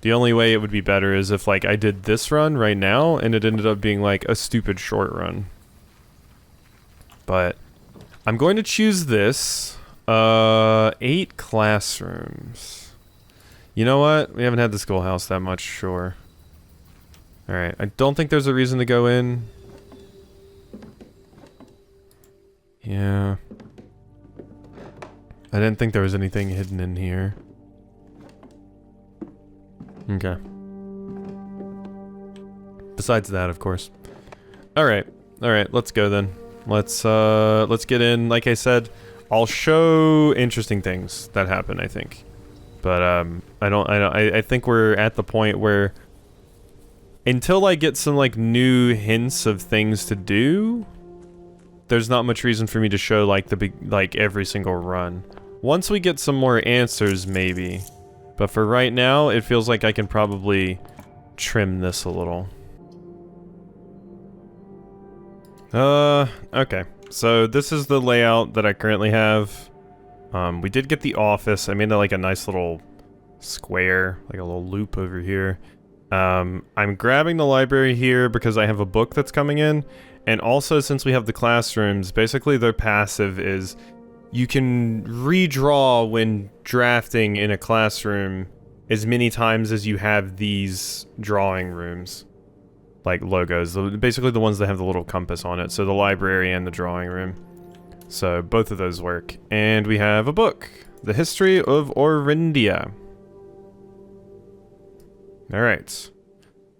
The only way it would be better is if, like, I did this run right now and it ended up being, like, a stupid short run. But I'm going to choose this. 8 classrooms. You know what? We haven't had the schoolhouse that much, sure. Alright, I don't think there's a reason to go in. Yeah. I didn't think there was anything hidden in here. Okay. Besides that, of course. Alright. Alright, let's go then. Let's get in. Like I said, I'll show interesting things that happen, I think. But, I think we're at the point where until I get some, like, new hints of things to do, there's not much reason for me to show, like, the big, like, every single run. Once we get some more answers, maybe. But for right now, it feels like I can probably trim this a little. Okay. So this is the layout that I currently have. We did get the office. I made like a nice little square, like a little loop over here. I'm grabbing the library here because I have a book that's coming in. And also, since we have the classrooms, basically their passive is you can redraw when drafting in a classroom as many times as you have these drawing rooms. Like logos, basically the ones that have the little compass on it. So the library and the drawing room. So both of those work. And we have a book. The History of Orindia. Alright.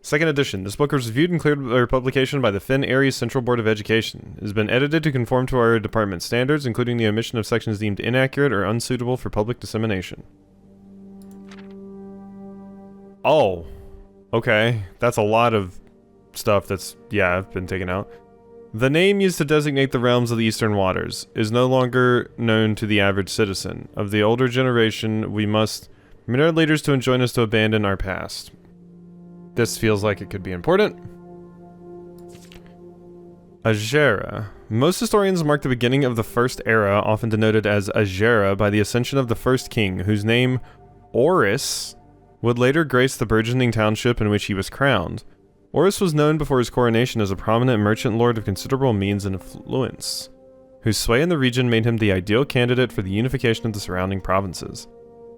Second edition. This book was reviewed and cleared for publication by the Finn Aries Central Board of Education. It has been edited to conform to our department standards, including the omission of sections deemed inaccurate or unsuitable for public dissemination. Oh. Okay. That's a lot of stuff that's, yeah, been taken out. The name used to designate the realms of the Eastern Waters is no longer known to the average citizen. Of the older generation, we must permit our leaders to enjoin us to abandon our past. This feels like it could be important. Agera. Most historians mark the beginning of the First Era, often denoted as Agera, by the ascension of the first king, whose name, Oris, would later grace the burgeoning township in which he was crowned. Oris was known before his coronation as a prominent merchant lord of considerable means and influence, whose sway in the region made him the ideal candidate for the unification of the surrounding provinces.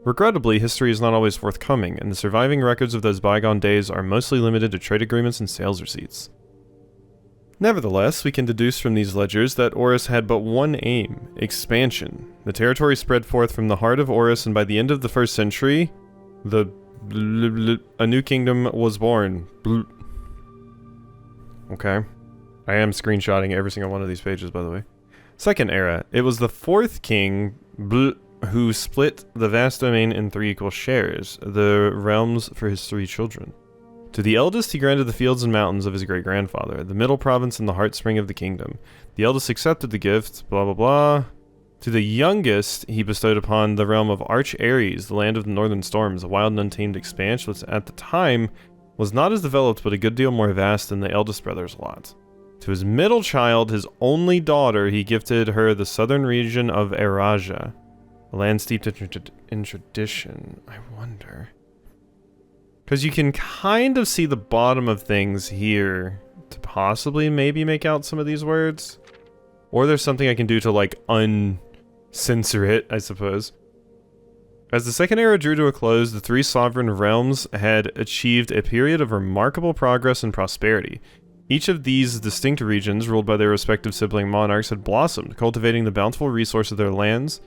Regrettably, history is not always forthcoming, and the surviving records of those bygone days are mostly limited to trade agreements and sales receipts. Nevertheless, we can deduce from these ledgers that Oris had but one aim: expansion. The territory spread forth from the heart of Oris, and by the end of the first century, a new kingdom was born. Okay. I am screenshotting every single one of these pages, by the way. Second era. It was the fourth king, who split the vast domain in 3 equal shares, the realms for his 3 children. To the eldest he granted the fields and mountains of his great-grandfather, the middle province and the heartspring of the kingdom. The eldest accepted the gift, blah blah blah. To the youngest he bestowed upon the realm of Arch Ares, the land of the northern storms, a wild and untamed expanse which at the time was not as developed but a good deal more vast than the eldest brother's lot. To his middle child, his only daughter, he gifted her the southern region of Eraja, a land steeped in tradition. I wonder. Because you can kind of see the bottom of things here to possibly maybe make out some of these words. Or there's something I can do to, like, uncensor it, I suppose. As the Second Era drew to a close, the 3 sovereign realms had achieved a period of remarkable progress and prosperity. Each of these distinct regions, ruled by their respective sibling monarchs, had blossomed, cultivating the bountiful resource of their lands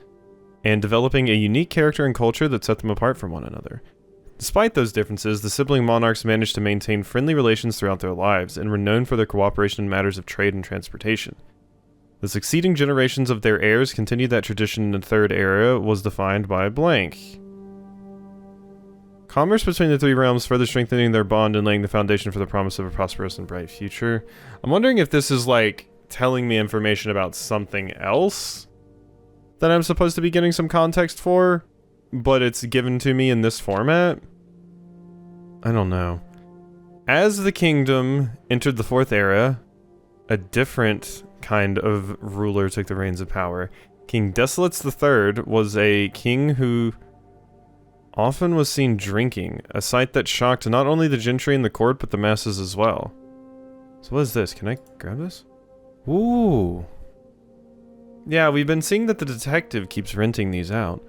and developing a unique character and culture that set them apart from one another. Despite those differences, the sibling monarchs managed to maintain friendly relations throughout their lives and were known for their cooperation in matters of trade and transportation. The succeeding generations of their heirs continued that tradition in the Third Era was defined by blank. Commerce between the 3 realms further strengthening their bond and laying the foundation for the promise of a prosperous and bright future. I'm wondering if this is like telling me information about something else that I'm supposed to be getting some context for, but it's given to me in this format? I don't know. As the kingdom entered the 4th Era, a different kind of ruler took the reins of power. King Desolates III was a king who often was seen drinking, a sight that shocked not only the gentry in the court, but the masses as well. So what is this? Can I grab this? Ooh. Yeah, we've been seeing that the detective keeps renting these out.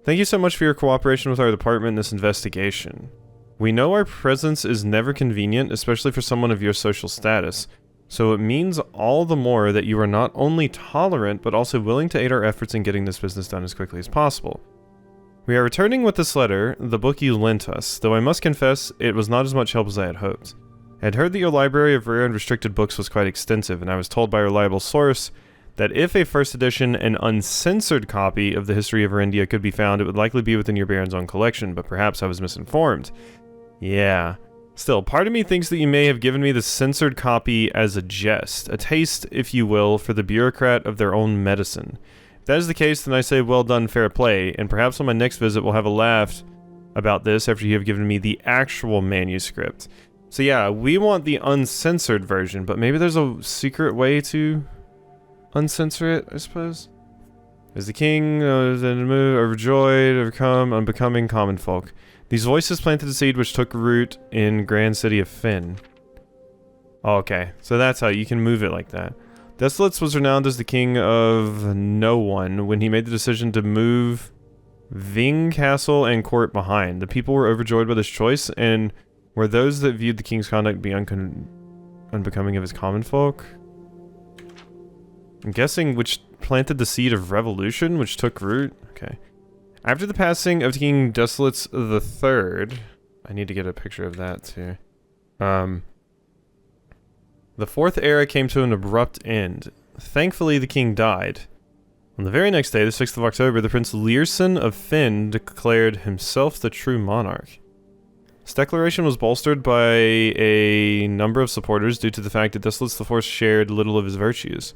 Thank you so much for your cooperation with our department in this investigation. We know our presence is never convenient, especially for someone of your social status, so it means all the more that you are not only tolerant, but also willing to aid our efforts in getting this business done as quickly as possible. We are returning with this letter, the book you lent us, though I must confess it was not as much help as I had hoped. I had heard that your library of rare and restricted books was quite extensive, and I was told by a reliable source that if a first edition and uncensored copy of the history of Orindia could be found, it would likely be within your Baron's own collection, but perhaps I was misinformed. Yeah. Still, part of me thinks that you may have given me the censored copy as a jest, a taste, if you will, for the bureaucrat of their own medicine. If that is the case, then I say well done, fair play, and perhaps on my next visit we'll have a laugh about this after you have given me the actual manuscript. So yeah, we want the uncensored version, but maybe there's a secret way to uncensor it, I suppose? Is the king overjoyed, overcome, unbecoming common folk. These voices planted a seed which took root in grand city of Finn. Oh, okay, so that's how you can move it like that. Desolates was renowned as the king of no one when he made the decision to move Ving Castle and court behind. The people were overjoyed by this choice, and were those that viewed the king's conduct be unbecoming of his common folk? I'm guessing which planted the seed of revolution, which took root? Okay. After the passing of King Desolates III, I need to get a picture of that too. The Fourth Era came to an abrupt end. Thankfully, the king died. On the very next day, the 6th of October, the Prince Learson of Finn declared himself the true monarch. This declaration was bolstered by a number of supporters due to the fact that Desolates IV shared little of his virtues.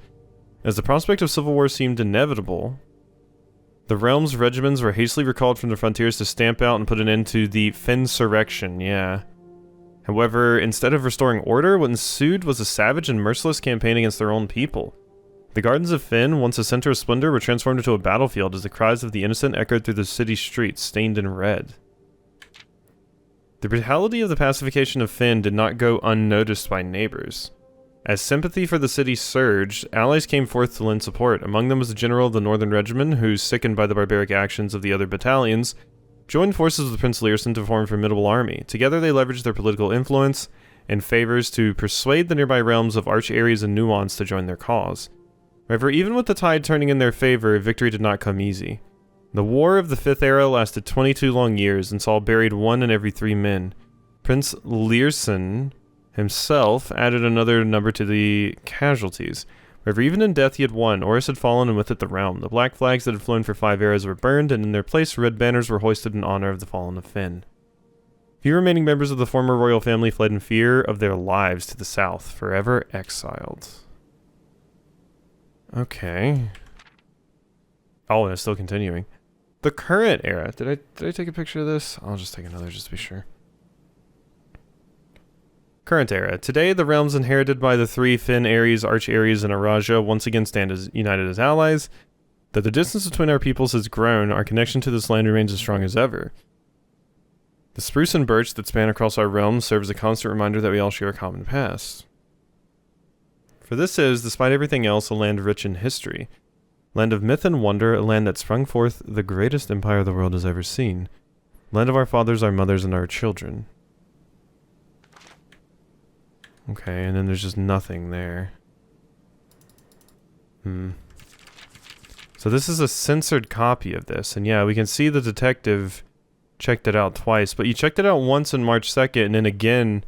As the prospect of civil war seemed inevitable, the realm's regiments were hastily recalled from the frontiers to stamp out and put an end to the Finnsurrection, yeah. However, instead of restoring order, what ensued was a savage and merciless campaign against their own people. The gardens of Finn, once a center of splendor, were transformed into a battlefield as the cries of the innocent echoed through the city streets, stained in red. The brutality of the pacification of Finn did not go unnoticed by neighbors. As sympathy for the city surged, allies came forth to lend support. Among them was the general of the Northern Regiment, who, sickened by the barbaric actions of the other battalions, joined forces with Prince Learson to form a formidable army. Together they leveraged their political influence and favors to persuade the nearby realms of Arch-Ares and Nuance to join their cause. However, even with the tide turning in their favor, victory did not come easy. The War of the Fifth Era lasted 22 long years and saw buried 1 in every 3 men. Prince Learson himself added another number to the casualties. However, even in death he had won. Horus had fallen, and with it the realm. The black flags that had flown for 5 eras were burned, and in their place red banners were hoisted in honor of the fallen of Finn. Few remaining members of the former royal family fled in fear of their lives to the south, forever exiled. Okay. Oh, and it's still continuing. The current era. Did I take a picture of this? I'll just take another just to be sure. Current era. Today, the realms inherited by the 3 Finn, Ares, Arch-Ares, and Araja once again stand as united as allies. Though the distance between our peoples has grown, our connection to this land remains as strong as ever. The spruce and birch that span across our realms serve as a constant reminder that we all share a common past. For this is, despite everything else, a land rich in history. Land of myth and wonder, a land that sprung forth the greatest empire the world has ever seen. Land of our fathers, our mothers, and our children. Okay, and then there's just nothing there. So this is a censored copy of this, and yeah, we can see the detective checked it out twice, but you checked it out once on March 2nd, and then again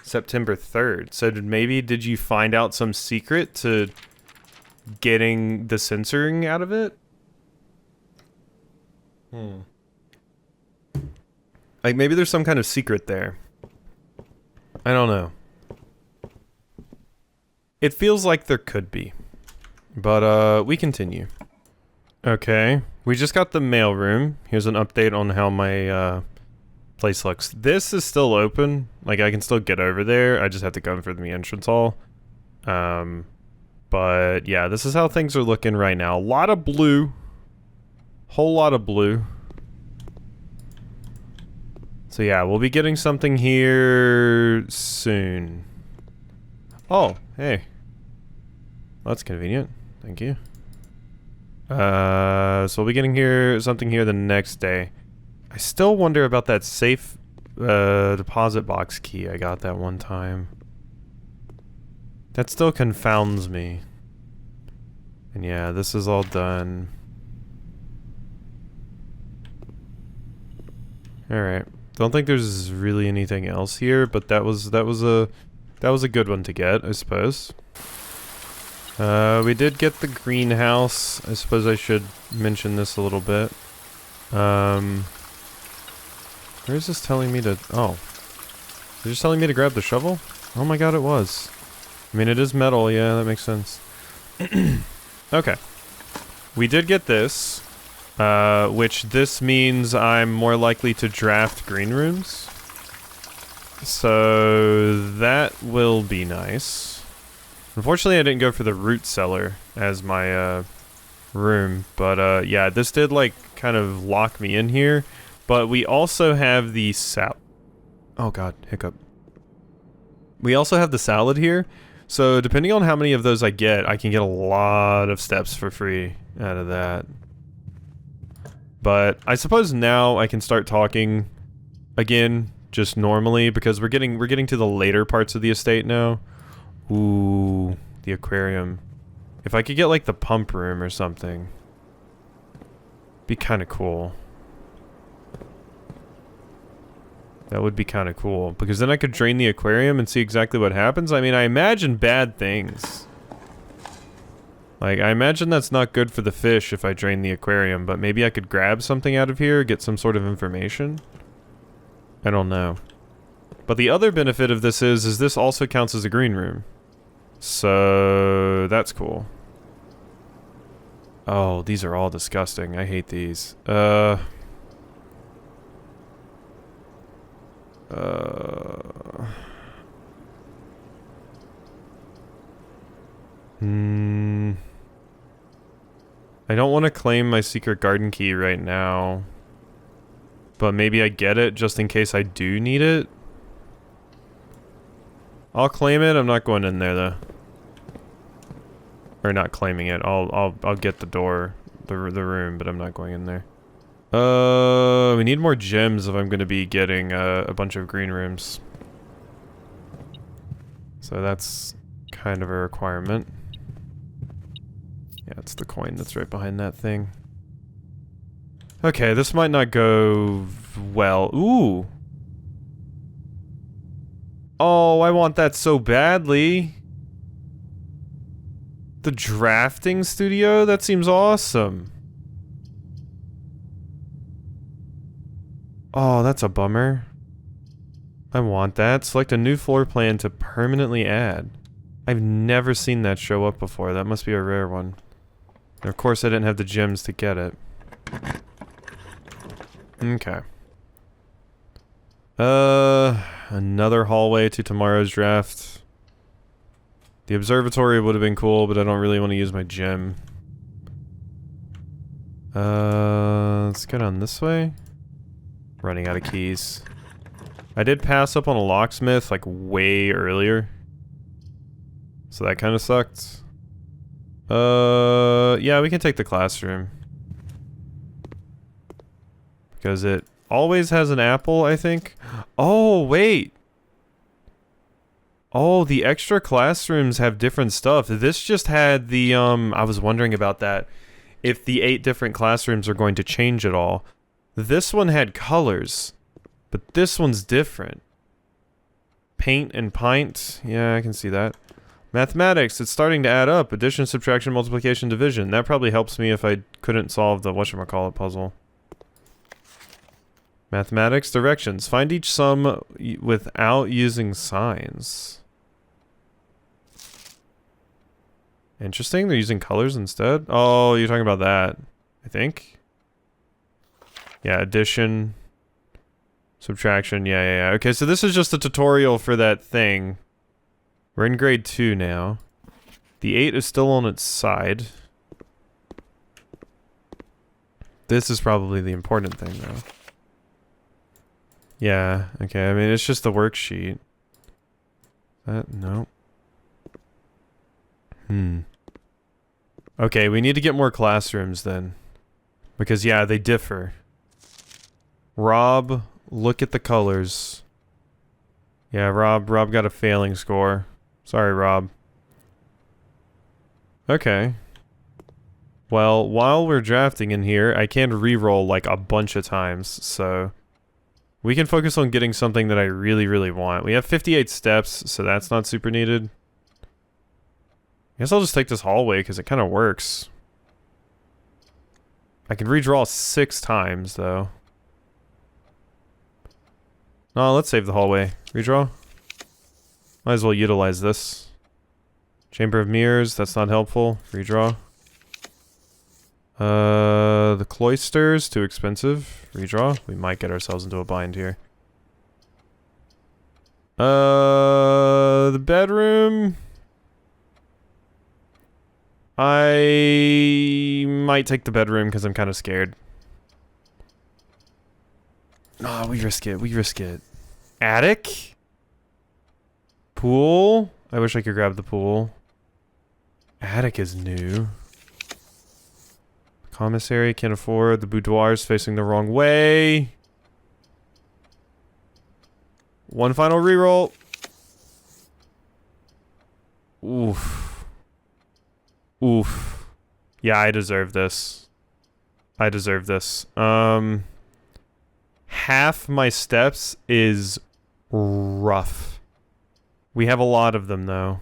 September 3rd. So did you find out some secret to getting the censoring out of it? Like, maybe there's some kind of secret there. I don't know. It feels like there could be. But, we continue. Okay. We just got the mailroom. Here's an update on how my, place looks. This is still open. Like, I can still get over there. I just have to go for the entrance hall. But, yeah, this is how things are looking right now. A lot of blue. Whole lot of blue. So yeah, we'll be getting something here soon. Oh, hey. Well, that's convenient. Thank you. So we'll be getting something here the next day. I still wonder about that safe deposit box key I got that one time. That still confounds me. And yeah, this is all done. Alright. Don't think there's really anything else here, but that was a good one to get, I suppose. We did get the greenhouse. I suppose I should mention this a little bit. Where is this telling me to... Oh. Is it just telling me to grab the shovel? Oh my god, it was. I mean, it is metal, yeah, that makes sense. Okay. We did get this. Which this means I'm more likely to draft green rooms. So that will be nice. Unfortunately, I didn't go for the root cellar as my room, but yeah, this did like kind of lock me in here. But we also have the oh god, hiccup. We also have the salad here, so depending on how many of those I can get a lot of steps for free out of that. But I suppose now I can start talking again, just normally, because we're getting to the later parts of the estate now. Ooh, the aquarium. If I could get like the pump room or something, be kind of cool. That would be kind of cool, because then I could drain the aquarium and see exactly what happens. I mean, I imagine bad things. Like, I imagine that's not good for the fish if I drain the aquarium, but maybe I could grab something out of here, get some sort of information? I don't know. But the other benefit of this is this also counts as a green room. So, that's cool. Oh, these are all disgusting. I hate these. I don't want to claim my secret garden key right now. But maybe I get it just in case I do need it. I'll claim it. I'm not going in there though. Or not claiming it. I'll get the door, the room, but I'm not going in there. We need more gems if I'm going to be getting a bunch of green rooms. So that's kind of a requirement. Yeah, it's the coin that's right behind that thing. Okay, this might not go well. Ooh! Oh, I want that so badly. The drafting studio? That seems awesome. Oh, that's a bummer. I want that. Select a new floor plan to permanently add. I've never seen that show up before. That must be a rare one. And of course I didn't have the gems to get it. Okay. Another hallway to tomorrow's draft. The observatory would have been cool, but I don't really want to use my gem. Let's go down this way. Running out of keys. I did pass up on a locksmith, like, way earlier. So that kind of sucked. Yeah, we can take the classroom. Because it always has an apple, I think. Oh, wait! Oh, the extra classrooms have different stuff. This just had the, I was wondering about that. If the 8 different classrooms are going to change at all. This one had colors, but this one's different. Paint and pint. Yeah, I can see that. Mathematics, it's starting to add up. Addition, subtraction, multiplication, division. That probably helps me if I couldn't solve the whatchamacallit puzzle. Mathematics, directions. Find each sum without using signs. Interesting, they're using colors instead. Oh, you're talking about that, I think. Yeah, addition, subtraction, yeah. Okay, so this is just a tutorial for that thing. We're in grade 2 now. The 8 is still on its side. This is probably the important thing, though. Yeah, okay, I mean, it's just the worksheet. No. Okay, we need to get more classrooms then. Because, yeah, they differ. Rob, look at the colors. Yeah, Rob got a failing score. Sorry, Rob. Okay. Well, while we're drafting in here, I can re-roll like a bunch of times, so... We can focus on getting something that I really, really want. We have 58 steps, so that's not super needed. I guess I'll just take this hallway, because it kind of works. I can redraw 6 times, though. No, let's save the hallway. Redraw. Might as well utilize this. Chamber of Mirrors, that's not helpful. Redraw. The Cloister's too expensive. Redraw. We might get ourselves into a bind here. The bedroom... I might take the bedroom because I'm kind of scared. Oh, we risk it. We risk it. Attic? Pool? I wish I could grab the pool. Attic is new. Commissary can't afford. The boudoir's facing the wrong way. One final reroll. Oof. Oof. Yeah, I deserve this. I deserve this. Half my steps is rough. We have a lot of them, though.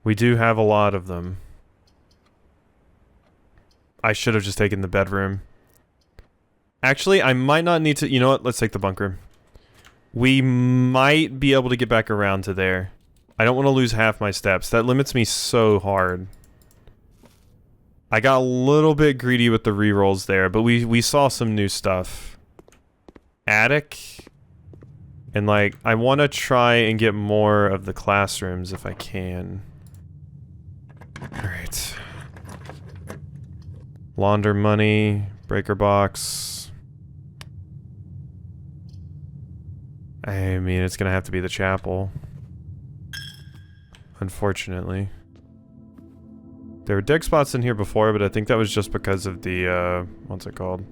We do have a lot of them. I should have just taken the bedroom. Actually, I might not need to... You know what? Let's take the bunk room. We might be able to get back around to there. I don't want to lose half my steps. That limits me so hard. I got a little bit greedy with the rerolls there, but we saw some new stuff. Attic. And like, I want to try and get more of the classrooms if I can. Alright. Launder money. Breaker box. I mean, it's gonna have to be the chapel. Unfortunately. There were dig spots in here before, but I think that was just because of the, what's it called?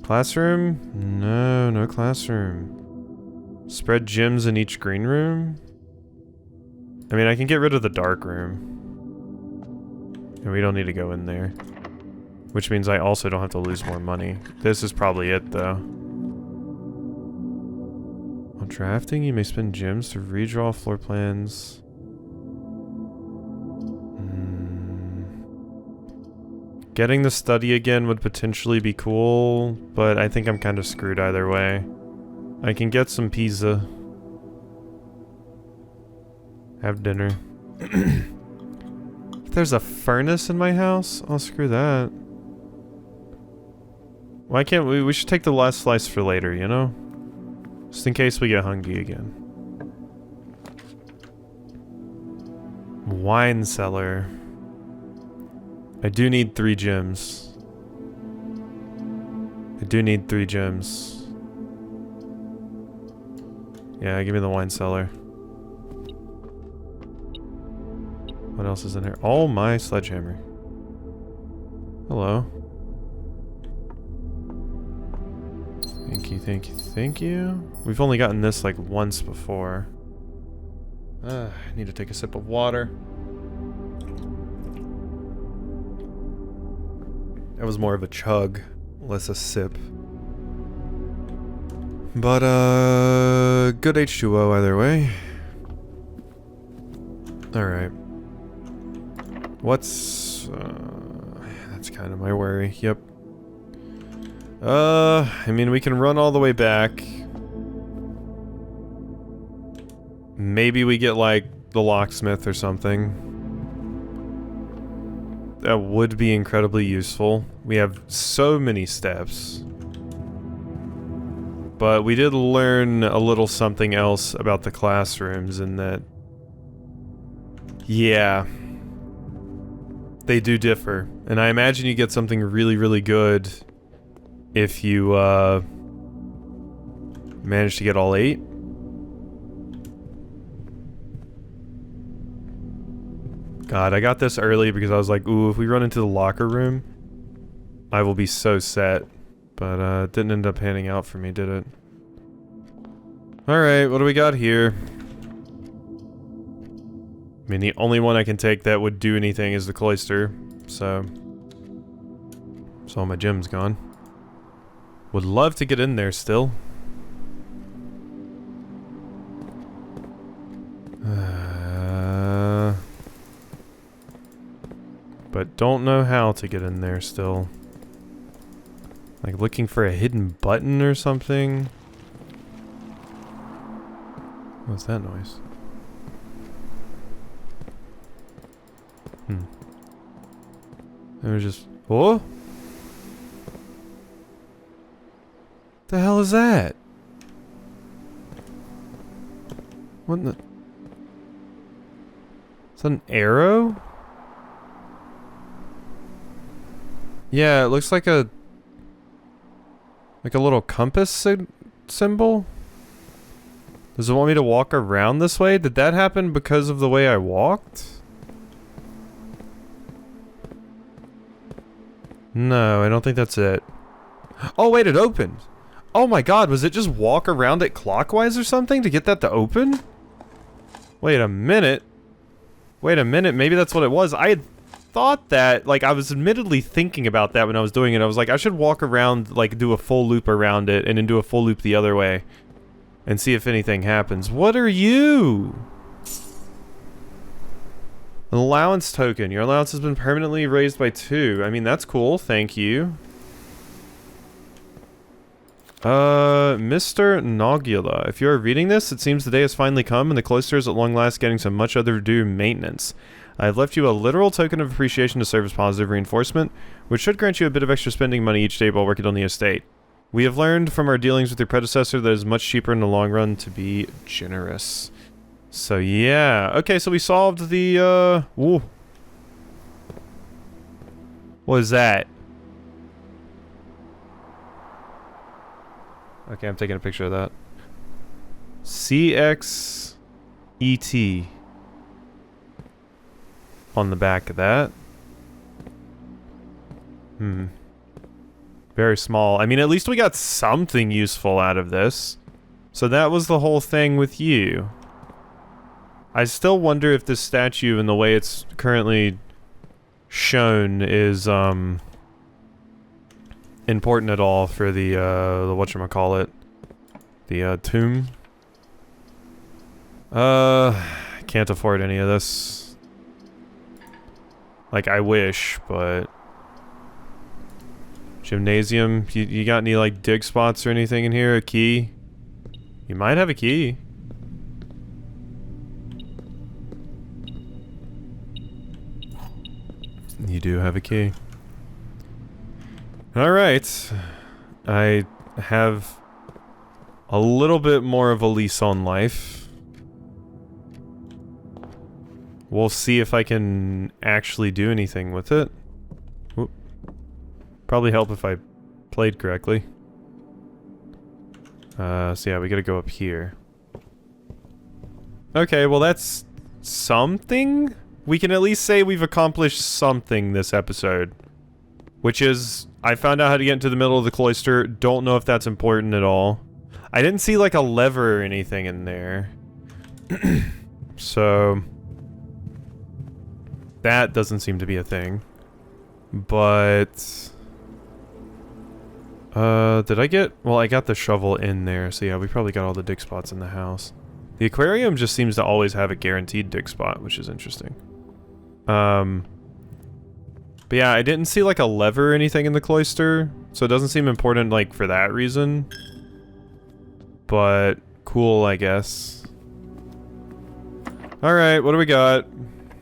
Classroom? No, no classroom. Spread gyms in each green room? I mean, I can get rid of the dark room. And we don't need to go in there. Which means I also don't have to lose more money. This is probably it, though. While drafting, you may spend gems to redraw floor plans. Getting the study again would potentially be cool, but I think I'm kind of screwed either way. I can get some pizza. Have dinner. If there's a furnace in my house, I'll screw that. Why can't we? We should take the last slice for later, you know? Just in case we get hungry again. Wine cellar. I do need 3 gems. I do need 3 gems. Yeah, give me the wine cellar. What else is in here? Oh, my sledgehammer. Hello. Thank you, thank you, thank you. We've only gotten this like once before. I need to take a sip of water. That was more of a chug, less a sip. But, good H2O either way. Alright. What's, that's kind of my worry, yep. I mean, we can run all the way back. Maybe we get, like, the locksmith or something. That would be incredibly useful. We have so many steps. But we did learn a little something else about the classrooms in that... Yeah. They do differ. And I imagine you get something really, really good if you, manage to get all 8. God, I got this early because I was like, ooh, if we run into the locker room, I will be so set. But, it didn't end up panning out for me, did it? Alright, what do we got here? I mean, the only one I can take that would do anything is the Cloister, so... So all my gem's gone. Would love to get in there still. But don't know how to get in there still. Like looking for a hidden button or something. What's that noise? It was just... Oh? The hell is that? What in the... Is that an arrow? Yeah, it looks like a... Like a little compass symbol? Does it want me to walk around this way? Did that happen because of the way I walked? No, I don't think that's it. Oh wait, it opened! Oh my god, was it just walk around it clockwise or something to get that to open? Wait a minute. Wait a minute, maybe that's what it was. I had thought that, like, I was admittedly thinking about that when I was doing it. I was like, I should walk around, like, do a full loop around it and then do a full loop the other way and see if anything happens. What are you? An allowance token. Your allowance has been permanently raised by 2. I mean, that's cool. Thank you. Mr. Nogula. If you are reading this, it seems the day has finally come and the Cloister is at long last getting some much overdue maintenance. I have left you a literal token of appreciation to serve as positive reinforcement, which should grant you a bit of extra spending money each day while working on the estate. We have learned from our dealings with your predecessor that it is much cheaper in the long run to be generous. So yeah. Okay, so we solved the, Ooh. What is that? Okay, I'm taking a picture of that. CXET. On the back of that. Very small. I mean, at least we got something useful out of this. So that was the whole thing with you. I still wonder if this statue and the way it's currently shown is, important at all for the whatchamacallit. The, tomb. Can't afford any of this. Like, I wish, but... Gymnasium? You got any, like, dig spots or anything in here? A key? You might have a key. You do have a key. Alright. I have a little bit more of a lease on life. We'll see if I can actually do anything with it. Oop. Probably help if I played correctly. So yeah, we gotta go up here. Okay, well that's something? We can at least say we've accomplished something this episode. Which is, I found out how to get into the middle of the cloister. Don't know if that's important at all. I didn't see like a lever or anything in there. So... that doesn't seem to be a thing. But... did I get... well, I got the shovel in there, so yeah, we probably got all the dig spots in the house. The aquarium just seems to always have a guaranteed dig spot, which is interesting. But yeah, I didn't see like a lever or anything in the cloister, so it doesn't seem important like for that reason. But cool, I guess. Alright, what do we got?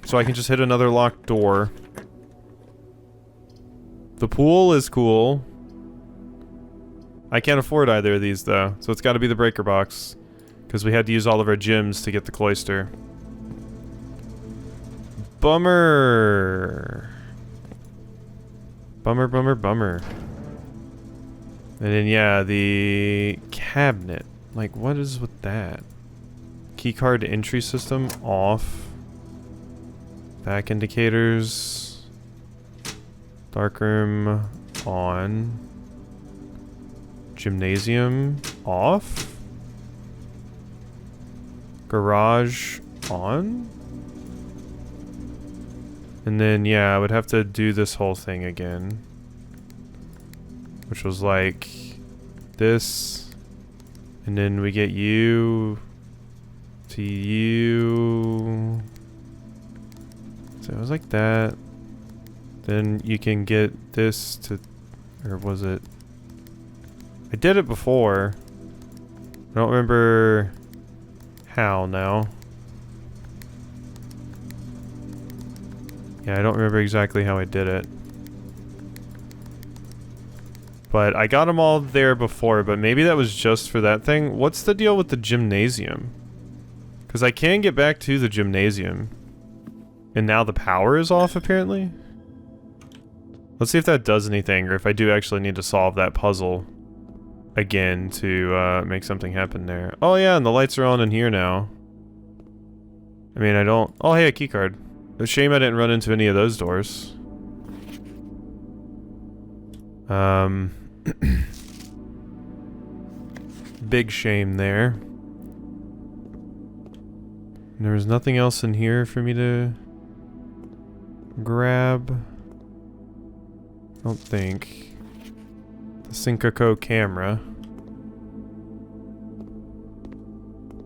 So I can just hit another locked door. The pool is cool. I can't afford either of these though, so it's gotta be the breaker box. Because we had to use all of our gems to get the cloister. Bummer. Bummer, bummer, bummer. And then, yeah, the cabinet. Like, what is with that? Keycard entry system off. Back indicators. Darkroom on. Gymnasium off. Garage on. And then, yeah, I would have to do this whole thing again. Which was like this. And then we get you to you. So it was like that. Then you can get this to, or was it? I did it before. I don't remember how now. Yeah, I don't remember exactly how I did it. But I got them all there before, but maybe that was just for that thing. What's the deal with the gymnasium? Because I can get back to the gymnasium. And now the power is off, apparently. Let's see if that does anything, or if I do actually need to solve that puzzle again to make something happen there. Oh yeah, and the lights are on in here now. I mean, I don't... Oh hey, a keycard. It's a shame I didn't run into any of those doors. Big shame there. And there was nothing else in here for me to grab. I don't think. The Syncoco camera.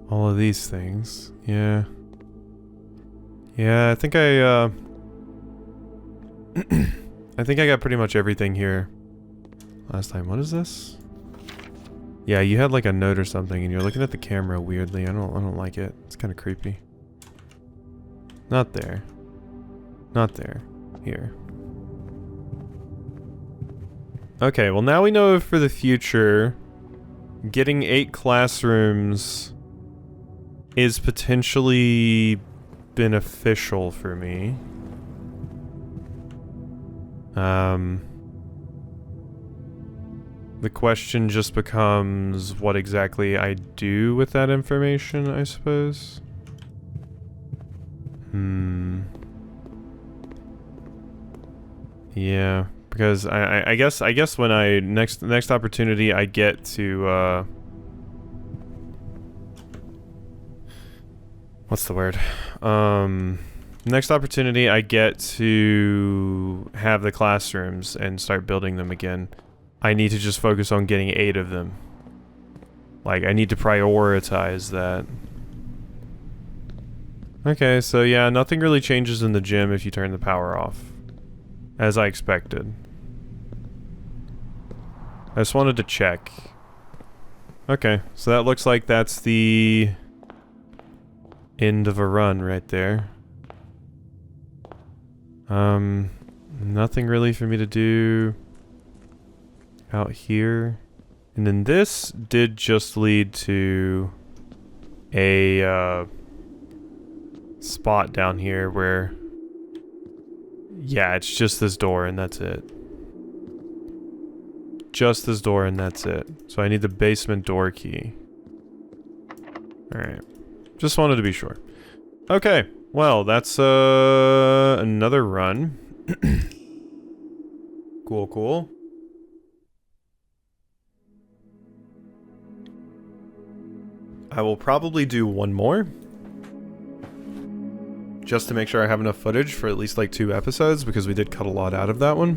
All of these things. Yeah. Yeah, I think I think I got pretty much everything here last time. What is this? Yeah, you had like a note or something and you're looking at the camera weirdly. I don't like it. It's kind of creepy. Not there. Not there. Here. Okay, well now we know for the future getting 8 classrooms is potentially beneficial for me. The question just becomes what exactly I do with that information, I suppose. Yeah, because I guess when I next opportunity I get to what's the word? Next opportunity I get to have the classrooms and start building them again. I need to just focus on getting 8 of them. Like, I need to prioritize that. Okay, so yeah, nothing really changes in the gym if you turn the power off. As I expected. I just wanted to check. Okay, so that looks like that's the end of a run right there. Nothing really for me to do out here. And then this did just lead to a spot down here where, yeah, it's just this door and that's it. Just this door and that's it. So I need the basement door key. Alright. Just wanted to be sure. Okay. Well, that's another run. Cool, cool. I will probably do one more. Just to make sure I have enough footage for at least like 2 episodes, because we did cut a lot out of that one.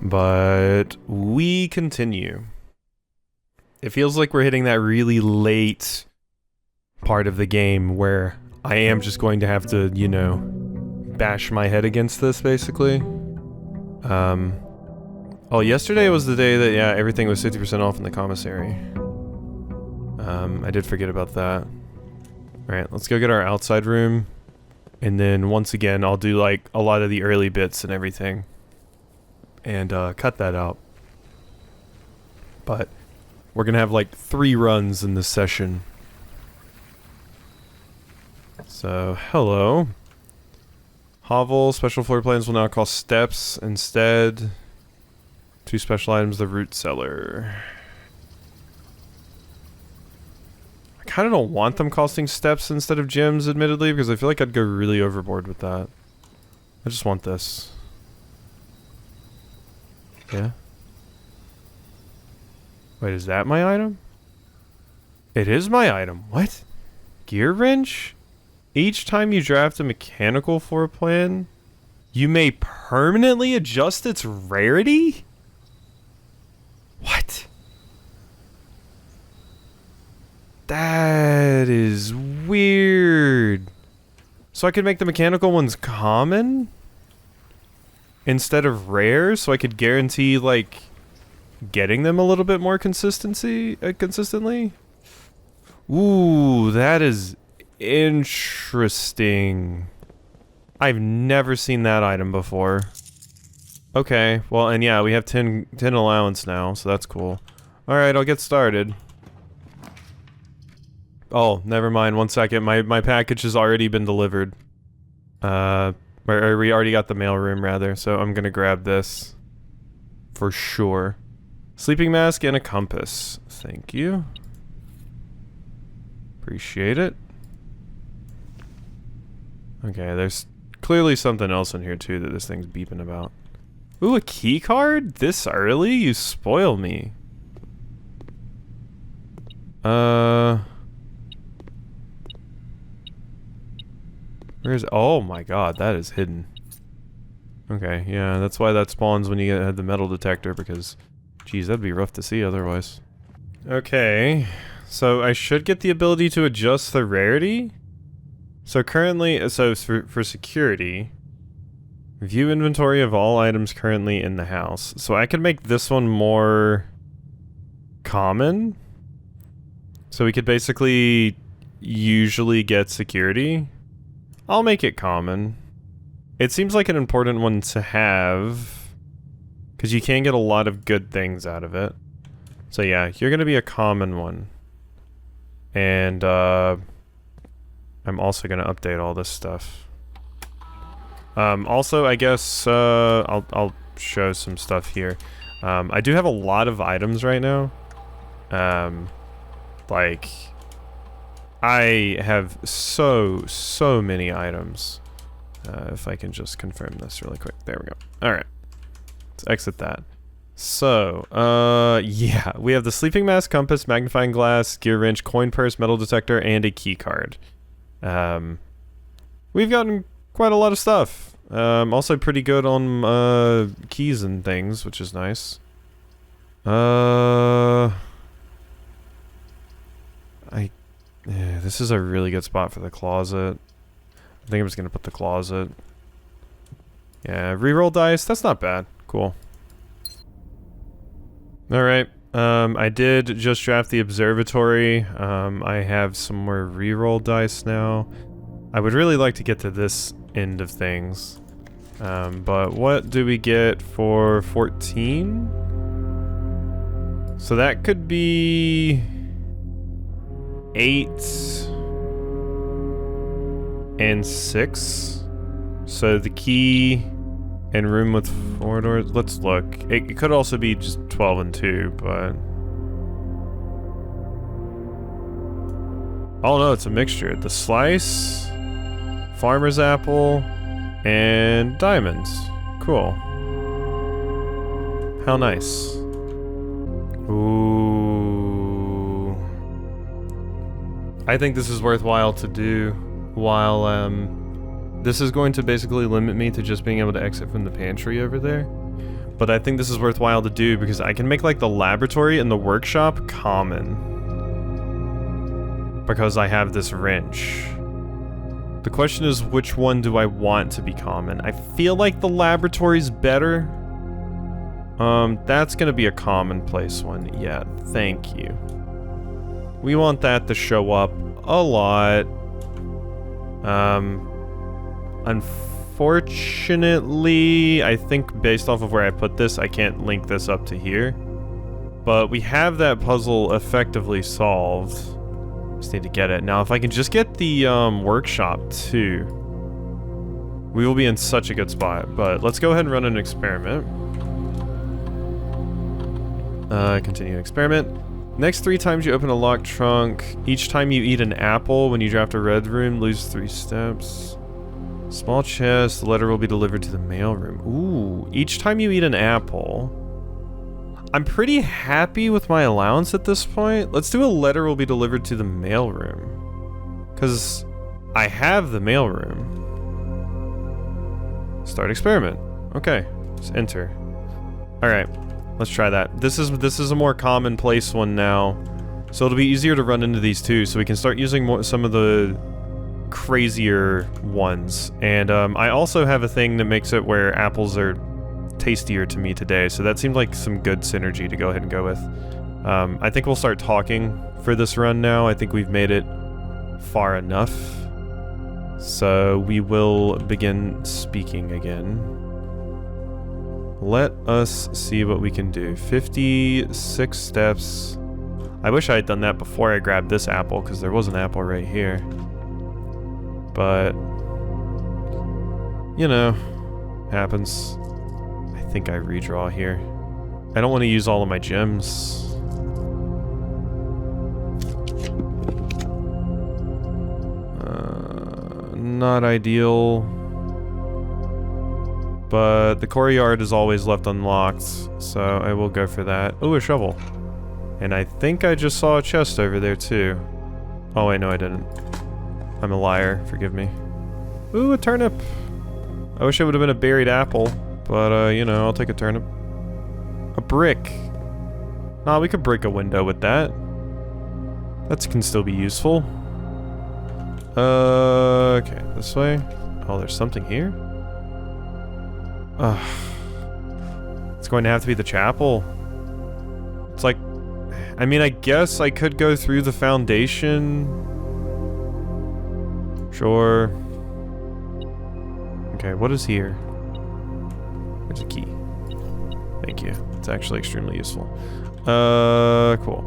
But we continue. It feels like we're hitting that really late part of the game where I am just going to have to, you know, bash my head against this, basically. Oh, yesterday was the day that, yeah, everything was 50% off in the commissary. I did forget about that. Alright, let's go get our outside room. And then, once again, I'll do, like, a lot of the early bits and everything. And, cut that out. But we're gonna have, like, 3 runs in this session. So, hello. Hovel, special floor plans will now call steps instead. 2 special items, the root cellar. I kind of don't want them costing steps instead of gems, admittedly, because I feel like I'd go really overboard with that. I just want this. Yeah. Wait, is that my item? It is my item. What? Gear wrench? Each time you draft a mechanical floor plan, you may permanently adjust its rarity? What? That is weird. So I could make the mechanical ones common instead of rare, so I could guarantee, like, getting them a little bit more consistently? Ooh, that is interesting. I've never seen that item before. Okay, well, and yeah, we have 10 allowance now, so that's cool. Alright, I'll get started. Oh, never mind, 1 second. My package has already been delivered. Or we already got the mailroom, rather, so I'm gonna grab this. For sure. Sleeping mask and a compass. Thank you. Appreciate it. Okay, there's clearly something else in here, too, that this thing's beeping about. Ooh, a key card? This early? You spoil me. Where's... Oh my god, that is hidden. Okay, yeah, that's why that spawns when you had the metal detector, because... Geez, that'd be rough to see otherwise. Okay, so I should get the ability to adjust the rarity? So currently, so for security... View inventory of all items currently in the house. So I could make this one more... common? So we could basically... usually get security? I'll make it common. It seems like an important one to have... because you can get a lot of good things out of it. So yeah, you're gonna be a common one. And, I'm also gonna update all this stuff. Also, I guess, I'll show some stuff here. I do have a lot of items right now. Like... I have so many items. If I can just confirm this really quick. There we go. Alright. Let's exit that. So, yeah. We have the sleeping mask, compass, magnifying glass, gear wrench, coin purse, metal detector, and a key card. We've gotten quite a lot of stuff. Also pretty good on, keys and things, which is nice. Yeah, this is a really good spot for the closet. I think I'm just gonna put the closet. Yeah, reroll dice, that's not bad. Cool. Alright, I did just draft the observatory. I have some more reroll dice now. I would really like to get to this end of things. But what do we get for 14? So that could be... 8 and 6. So the key and room with 4 doors. Let's look. It could also be just 12 and 2, but... Oh no, it's a mixture. The slice, farmer's apple, and diamonds. Cool. How nice. Ooh. I think this is worthwhile to do while, this is going to basically limit me to just being able to exit from the pantry over there. But I think this is worthwhile to do because I can make, like, the laboratory and the workshop common. Because I have this wrench. The question is, which one do I want to be common? I feel like the laboratory's better. That's gonna be a commonplace one. Yeah, thank you. We want that to show up a lot. Unfortunately, I think based off of where I put this, I can't link this up to here. But we have that puzzle effectively solved. Just need to get it. Now, if I can just get the workshop too, we will be in such a good spot. But let's go ahead and run an experiment. Continue experiment. Next 3 times you open a locked trunk. Each time you eat an apple, when you draft a red room, lose 3 steps. Small chest, the letter will be delivered to the mail room. Ooh, each time you eat an apple. I'm pretty happy with my allowance at this point. Let's do a letter will be delivered to the mail room. Because I have the mail room. Start experiment. Okay, just enter. Alright, let's try that. This is a more commonplace one now. So it'll be easier to run into these two, so we can start using some of the crazier ones. And I also have a thing that makes it where apples are tastier to me today, so that seemed like some good synergy to go ahead and go with. I think we'll start talking for this run now. I think we've made it far enough. So we will begin speaking again. Let us see what we can do. 56 steps. I wish I had done that before I grabbed this apple, because there was an apple right here. But, you know, happens. I think I redraw here. I don't want to use all of my gems. Not ideal. But the courtyard is always left unlocked, so I will go for that. Oh, a shovel. And I think I just saw a chest over there too. Oh wait, no I didn't. I'm a liar, forgive me. Ooh, a turnip. I wish it would have been a buried apple, but you know, I'll take a turnip. A brick. Nah, we could break a window with that. That can still be useful. Okay, this way. Oh, there's something here? It's going to have to be the chapel. It's like, I mean, I guess I could go through the foundation. Sure. Okay, what is here? There's a key. Thank you. It's actually extremely useful. Cool.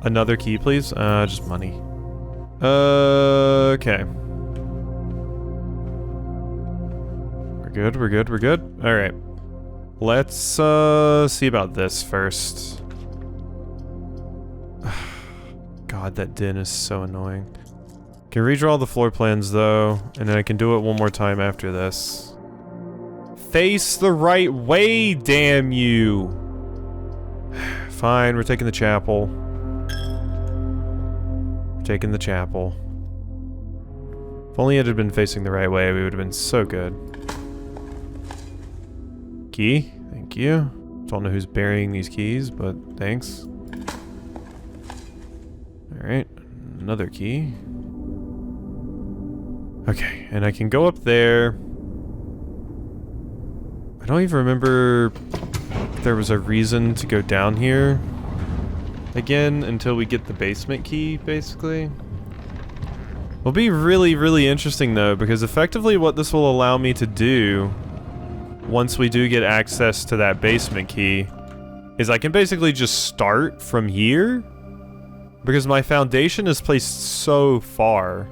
Another key, please? Just money. Okay. We're good, we're good, we're good. Alright. Let's, see about this first. God, that din is so annoying. Can redraw the floor plans, though, and then I can do it one more time after this. Face the right way, damn you! Fine, we're taking the chapel. Taking the chapel. If only it had been facing the right way, we would have been so good. Key, thank you. Don't know who's burying these keys, but thanks. Alright, another key. Okay, and I can go up there. I don't even remember if there was a reason to go down here again until we get the basement key, basically. Will be really, really interesting though, because effectively what this will allow me to do once we do get access to that basement key is I can basically just start from here, because my foundation is placed so far.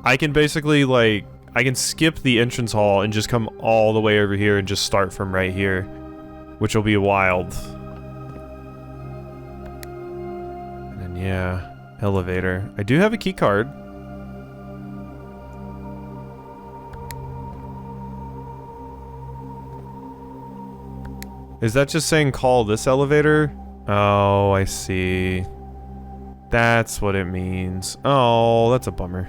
I can basically, like, I can skip the entrance hall and just come all the way over here and just start from right here, which will be wild. Yeah, elevator. I do have a key card. Is that just saying call this elevator? Oh, I see. That's what it means. Oh, that's a bummer.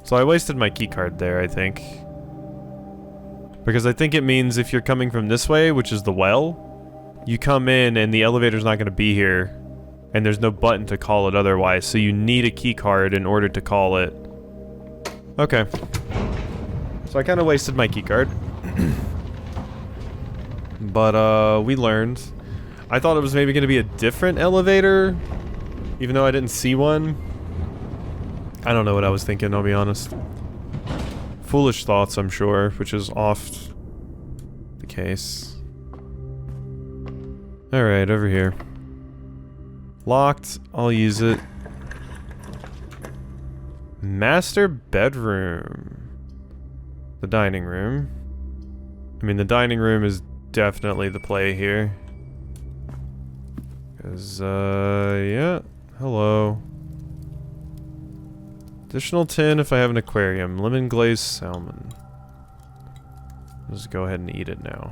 So I wasted my key card there, I think. Because I think it means if you're coming from this way, which is the well, you come in and the elevator's not going to be here. And there's no button to call it otherwise, so you need a key card in order to call it. Okay. So I kind of wasted my key card. But, we learned. I thought it was maybe going to be a different elevator, even though I didn't see one. I don't know what I was thinking, I'll be honest. Foolish thoughts, I'm sure, which is oft the case. Alright, over here. Locked. I'll use it. Master bedroom. The dining room. I mean, the dining room is definitely the play here. Because, yeah. Hello. Additional 10 if I have an aquarium. Lemon glazed salmon. Just go ahead and eat it now.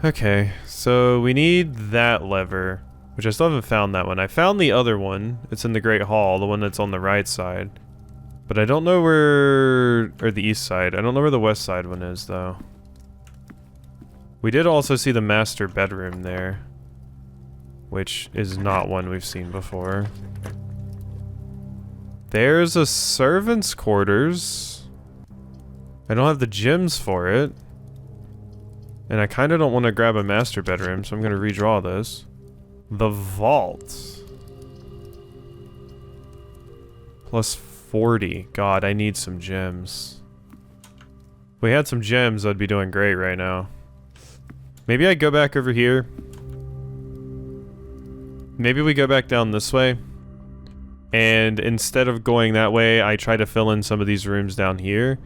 Okay, so we need that lever, which I still haven't found that one. I found the other one. It's in the Great Hall, the one that's on the right side. But I don't know where... or the east side. I don't know where the west side one is, though. We did also see the master bedroom there, which is not one we've seen before. There's a servant's quarters. I don't have the gems for it. And I kind of don't want to grab a master bedroom, so I'm going to redraw this. The vault. Plus 40. God, I need some gems. If we had some gems, I'd be doing great right now. Maybe I go back over here. Maybe we go back down this way. And instead of going that way, I try to fill in some of these rooms down here.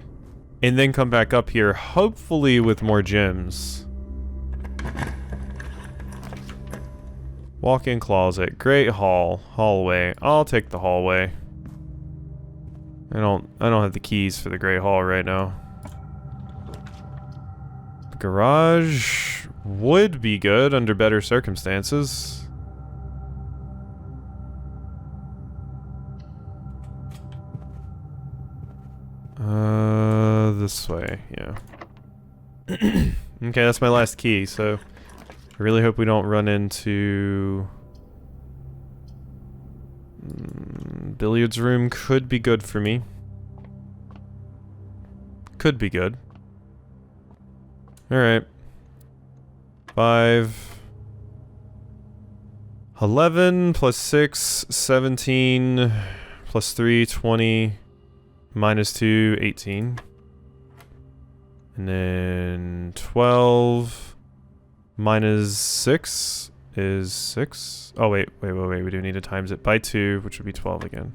And then come back up here, hopefully with more gems. Walk-in closet. Great hall. Hallway. I'll take the hallway. I don't have the keys for the Great Hall right now. The garage would be good under better circumstances. This way, yeah. Okay, that's my last key, so I really hope we don't run into... billiards room could be good for me. Could be good. Alright. 5... 11 plus 6, 17 plus 3, 20 minus 2, 18. And then 12 minus 6 is 6. Oh, wait. We do need to times it by 2, which would be 12 again.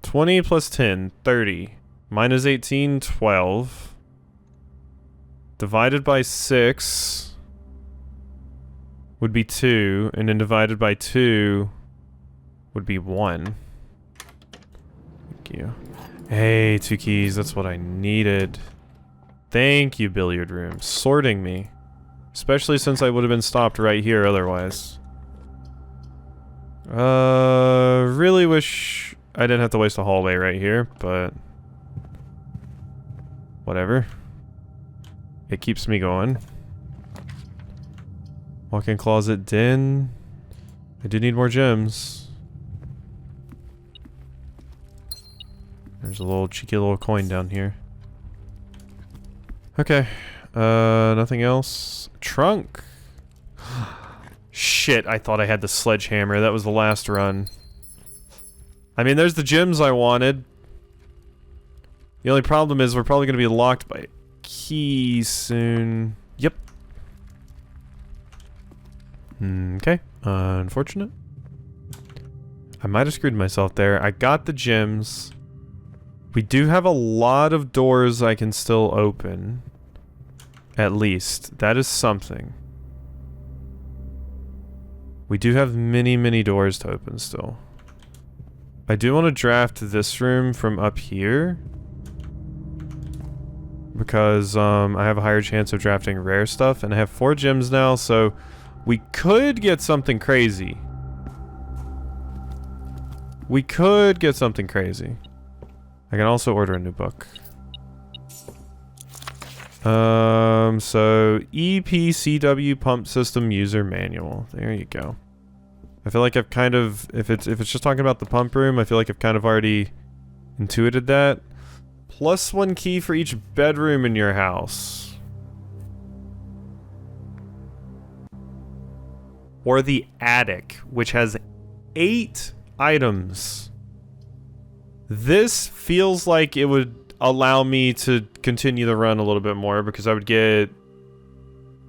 20 plus 10, 30. Minus 18, 12. Divided by 6 would be 2, and then divided by 2 would be 1. Thank you. Hey, 2 keys, that's what I needed. Thank you, billiard room. Sorting me. Especially since I would have been stopped right here otherwise. Really wish I didn't have to waste a hallway right here, but... whatever. It keeps me going. Walk-in closet, den. I do need more gems. There's a little cheeky little coin down here. Okay. Nothing else. Trunk. Shit, I thought I had the sledgehammer. That was the last run. I mean, there's the gems I wanted. The only problem is we're probably going to be locked by a key soon. Yep. Okay. Unfortunate. I might have screwed myself there. I got the gems. We do have a lot of doors I can still open. At least. That is something. We do have many, many doors to open still. I do want to draft this room from up here. Because I have a higher chance of drafting rare stuff. And I have 4 gems now, so we could get something crazy. We could get something crazy. I can also order a new book. So EPCW pump system user manual. There you go. I feel like I've kind of, if it's just talking about the pump room, I feel like I've kind of already intuited that. Plus 1 key for each bedroom in your house. Or the attic, which has 8 items. This feels like it would allow me to continue the run a little bit more because I would get...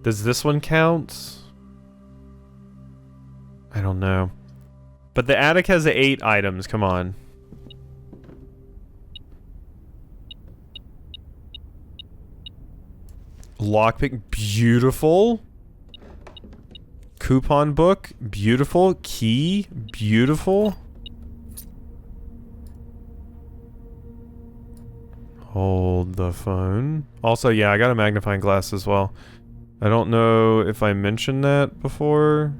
Does this one count? I don't know. But the attic has 8 items, come on. Lockpick, beautiful. Coupon book, beautiful. Key, beautiful. Hold the phone. Also, yeah, I got a magnifying glass as well. I don't know if I mentioned that before.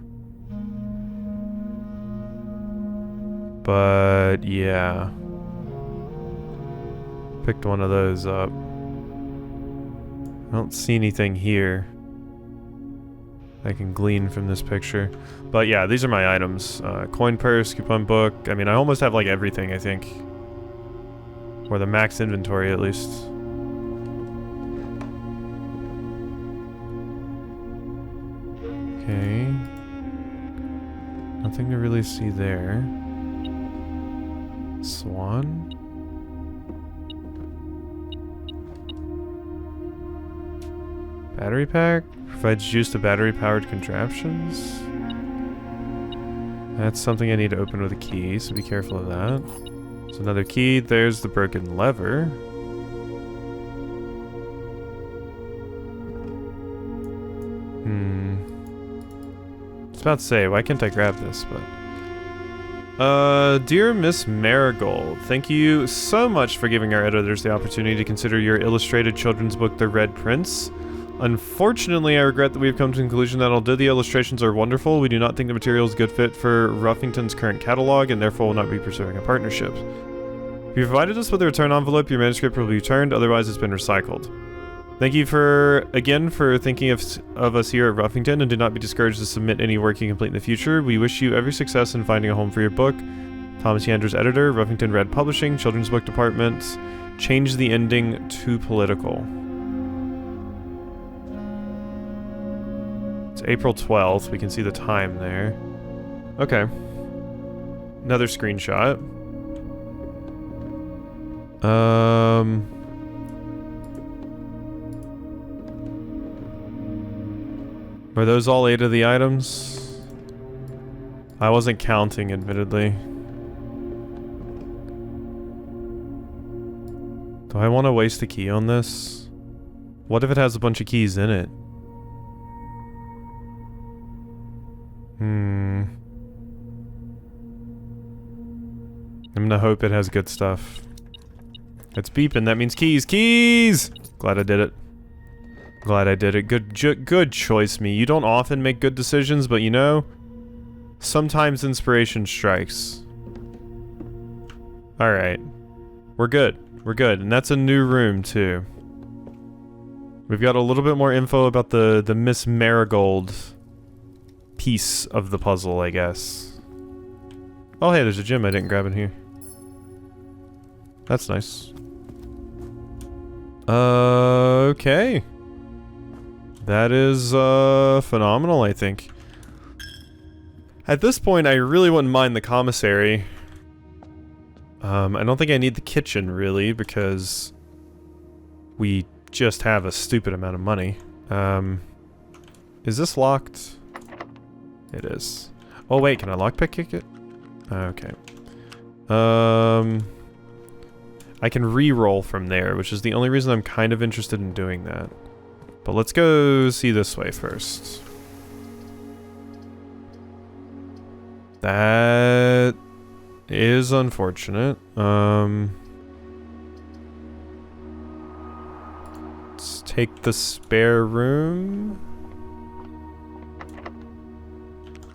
But, yeah. Picked one of those up. I don't see anything here I can glean from this picture. But yeah, these are my items. Coin purse, coupon book. I mean, I almost have like everything, I think. Or the max inventory, at least. Okay. Nothing to really see there. Swan. Battery pack? Provides juice to battery-powered contraptions? That's something I need to open with a key, so be careful of that. So another key. There's the broken lever. I was about to say, why can't I grab this, but... Dear Miss Marigold, thank you so much for giving our editors the opportunity to consider your illustrated children's book, The Red Prince. Unfortunately, I regret that we have come to the conclusion that although the illustrations are wonderful, we do not think the material is a good fit for Ruffington's current catalog and therefore will not be pursuing a partnership. If you provided us with a return envelope, your manuscript will be returned, otherwise it's been recycled. Thank you again for thinking of us here at Ruffington, and do not be discouraged to submit any work you complete in the future. We wish you every success in finding a home for your book. Thomas Yanders, editor, Ruffington Red Publishing, Children's Book Department. Change the ending to political. It's April 12th. We can see the time there. Okay. Another screenshot. Were those all 8 of the items? I wasn't counting, admittedly. Do I want to waste a key on this? What if it has a bunch of keys in it? I'm gonna hope it has good stuff. It's beeping, that means keys. Keys! Glad I did it. Glad I did it. Good choice, me. You don't often make good decisions, but you know, sometimes inspiration strikes. Alright. We're good. We're good. And that's a new room, too. We've got a little bit more info about the Miss Marigold piece of the puzzle, I guess. Oh, hey, there's a gem I didn't grab in here. That's nice. Okay. That is, phenomenal, I think. At this point, I really wouldn't mind the commissary. I don't think I need the kitchen, really, because we just have a stupid amount of money. Is this locked? It is. Oh, wait, can I lockpick it? Okay. I can re-roll from there, which is the only reason I'm kind of interested in doing that. But let's go see this way first. That is unfortunate. Let's take the spare room.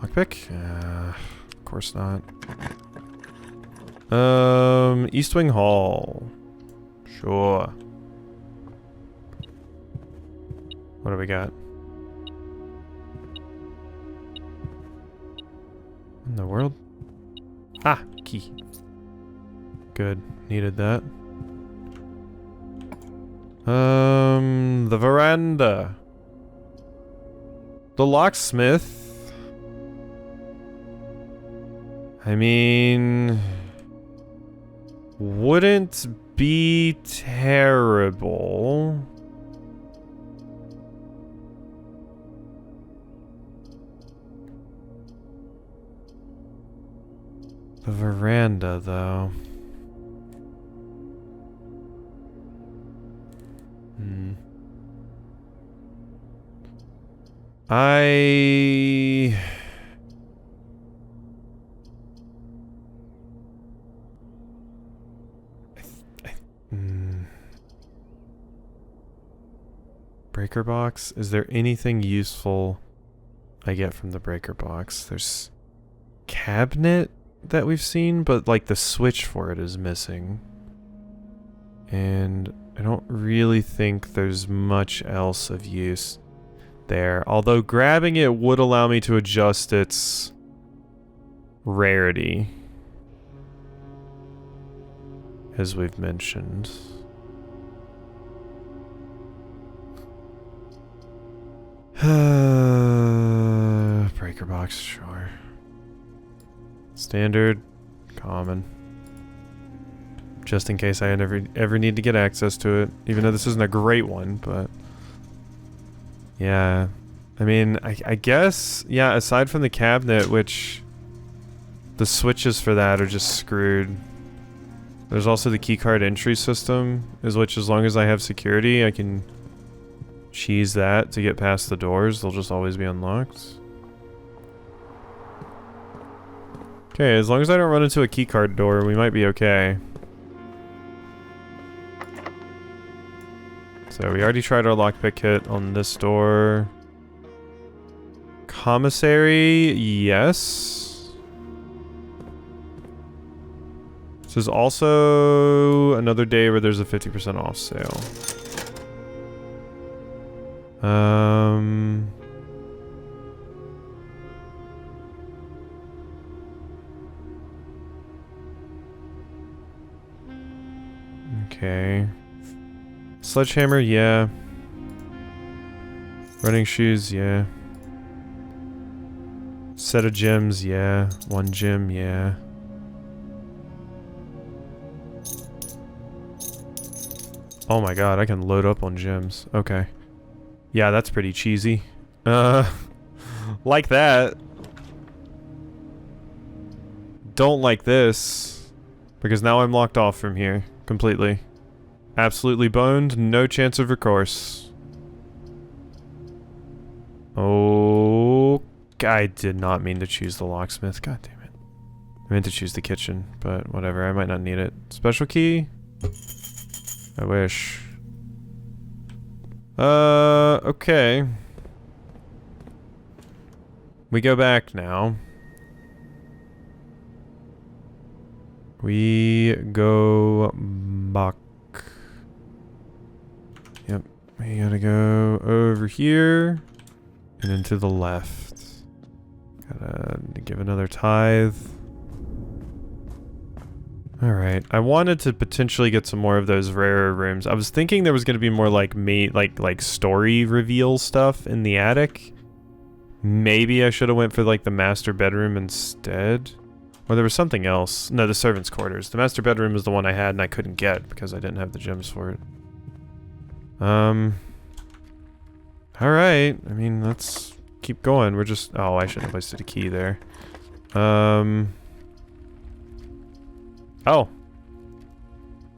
Lockpick? Of course not. East Wing Hall. Sure. What do we got? In the world? Ah, key. Good. Needed that. The veranda. The locksmith. I mean, wouldn't be terrible. The veranda, though. I... Breaker box? Is there anything useful I get from the breaker box? There's cabinet that we've seen, but like the switch for it is missing. And I don't really think there's much else of use there. Although grabbing it would allow me to adjust its rarity, as we've mentioned. Breaker box, sure. Standard, common. Just in case I ever need to get access to it. Even though this isn't a great one, but... Yeah. I mean, I guess, yeah, aside from the cabinet, which... The switches for that are just screwed. There's also the keycard entry system, which as long as I have security, I can cheese that to get past the doors. They'll just always be unlocked. Okay, as long as I don't run into a keycard door, we might be okay. So we already tried our lockpick kit on this door. Commissary, yes. This is also another day where there's a 50% off sale. Okay. Sledgehammer, yeah. Running shoes, yeah. Set of gems, yeah. One gem, yeah. Oh my god, I can load up on gems. Okay. Yeah, that's pretty cheesy. Like that. Don't like this. Because now I'm locked off from here. Completely. Absolutely boned, no chance of recourse. Oh, I did not mean to choose the locksmith. God damn it. I meant to choose the kitchen, but whatever, I might not need it. Special key? I wish. Okay. We go back now. We go back. Yep, we gotta go over here and then to the left. Gotta give another tithe. Alright, I wanted to potentially get some more of those rarer rooms. I was thinking there was gonna be more like like story reveal stuff in the attic. Maybe I should have went for like the master bedroom instead. Or there was something else. No, the servants' quarters. The master bedroom was the one I had and I couldn't get because I didn't have the gems for it. Alright. I mean, let's keep going. We're just... Oh, I should have wasted a key there. Oh.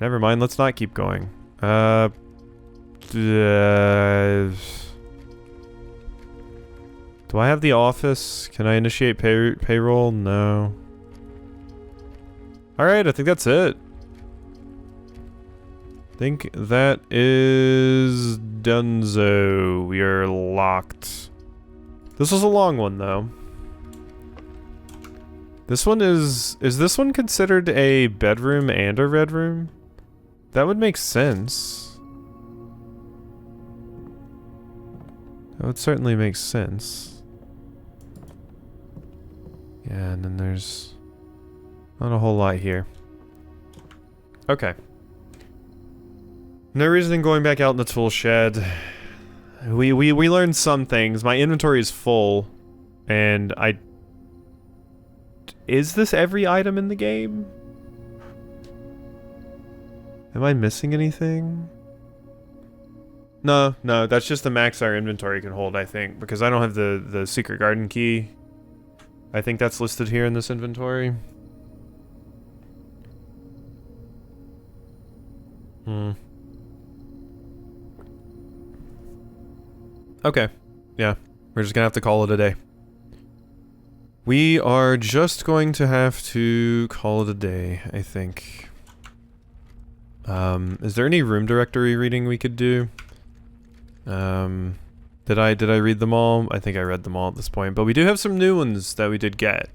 Never mind, let's not keep going. Do I have the office? Can I initiate payroll? No. Alright, I think that's it. I think that is donezo. We are locked. This was a long one, though. This one is this one considered a bedroom and a red room? That would make sense. That would certainly make sense. Yeah, and then there's not a whole lot here. Okay. No reason in going back out in the tool shed. We learned some things. My inventory is full, and is this every item in the game? Am I missing anything? No, that's just the max our inventory can hold, I think, because I don't have the secret garden key. I think that's listed here in this inventory. Okay. Yeah. We're just gonna have to call it a day. We are just going to have to call it a day, I think. Is there any room directory reading we could do? Did I read them all? I think I read them all at this point, but we do have some new ones that we did get.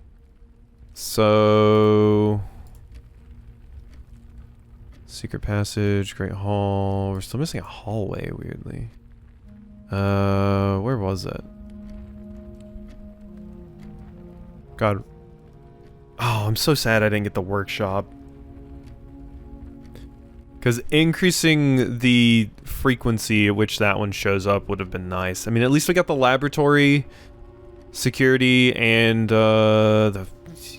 So... Secret passage, Great Hall. We're still missing a hallway, weirdly. Where was it? God. Oh, I'm so sad I didn't get the workshop. Because increasing the frequency at which that one shows up would have been nice. I mean, at least we got the laboratory, security, and the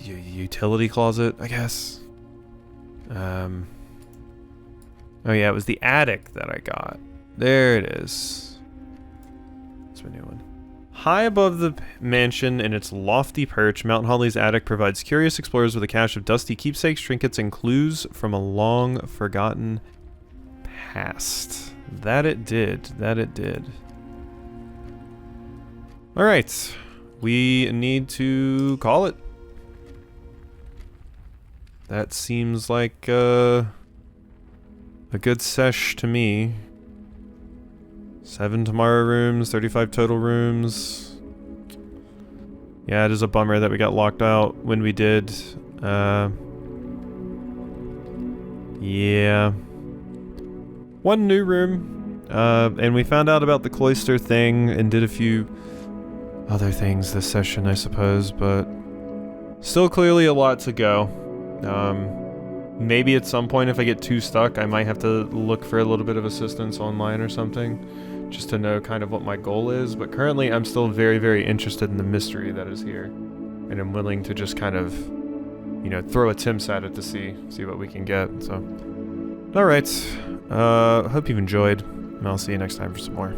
utility closet, I guess. Oh yeah, it was the attic that I got. There it is. That's my new one. High above the mansion in its lofty perch, Mount Holly's attic provides curious explorers with a cache of dusty keepsakes, trinkets, and clues from a long-forgotten past. That it did. That it did. Alright. We need to call it. That seems like a good sesh to me. 7 tomorrow rooms, 35 total rooms. Yeah, it is a bummer that we got locked out when we did. Yeah. 1 new room. And we found out about the Cloister thing and did a few other things this session, I suppose, but still clearly a lot to go. Maybe at some point if I get too stuck, I might have to look for a little bit of assistance online or something, just to know kind of what my goal is, but currently I'm still very, very interested in the mystery that is here, and I'm willing to just kind of, you know, throw attempts at it to see what we can get, so. Alright, hope you've enjoyed, and I'll see you next time for some more.